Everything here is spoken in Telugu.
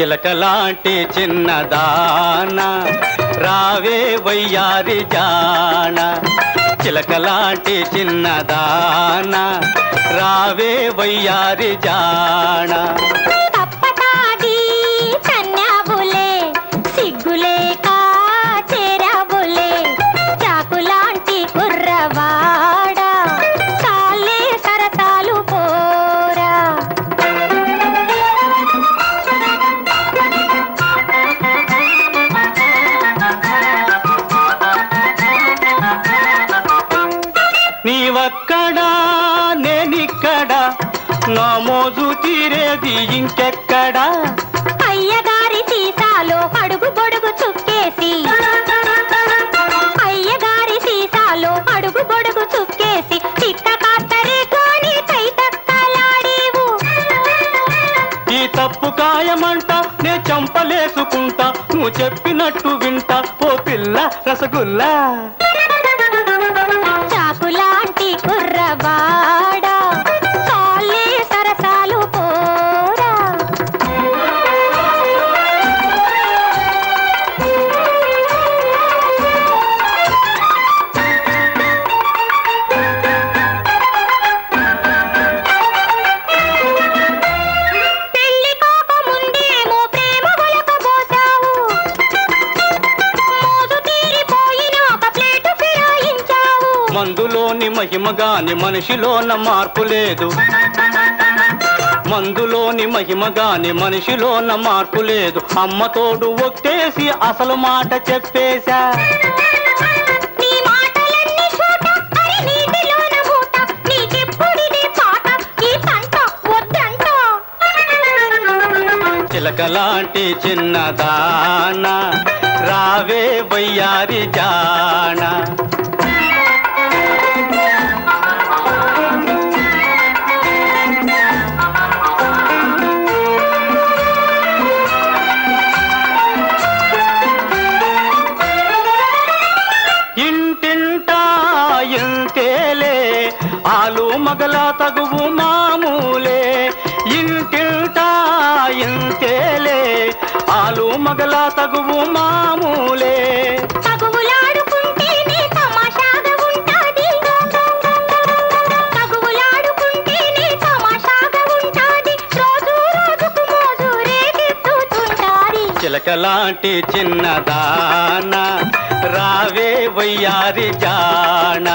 చిలకలాంటి చిన్నదాన రావే వయ్యారి జాన చిలకలాంటి చిన్నదాన రావే వయ్యారి జాన తప్పటాడి కన్యాబులే సిగ్గులేక చేరాబులే చాకులాంటి కుర్రవాడ చాలే సరసాలు పోరా నీవక్కడా నేనిక్కడా నా మోజు తీరేది ఇంకెక్కడా అయ్యగారి సీసాలో అడుగు పొడుగు చుక్కేసి అయ్యగారి సీసాలో అడుగు పొడుగు చుక్కేసి చిక్క కాస్తరే కానీ కై తక్కలాడేవు ఈ తప్పు కాయమంట నే చంపలేసుకుంటా నువ్వు చెప్పినట్టు వింటా ఓ పిల్ల రసగుల్లా చాకులాంటి కుర్రవాడ చాలే సరసాలు పోరా పెళ్లి కాక ముందేమో ప్రేమ ఒలకబోసావు మోజు తీరిపోయినాక ప్లేటు ఫిరాయించావు మందులోని మహిమగాని మనిషిలోన మార్పు లేదు మందులోని మహిమగాని మనిషిలోన మార్పు లేదు అమ్మ తోడు ఒక్కేసి అసలు మాట చెప్పేశా నీ మాటలన్నీ చూట అరే నీటిలోన మూట నీకెప్పుడిదే పాట ఈ తంట వద్దంట చిలకలాంటి చిన్నదాన రావే వయ్యారి జాన ఇంటింటా ఇంతేలే ఆలు మగల తగువు మామూలే ఇంటింటా ఇంతేలే ఆలు మగల తగువు మామూలే తగువులాడుకుంటేనే తమాషాగా ఉంటాది తగువులాడుకుంటేనే తమాషాగా ఉంటాది రోజు రోజుకు మోజు రేగెత్తుతుంటాది చిలకలాంటి చిన్నదాన రావే వయ్యారి జాన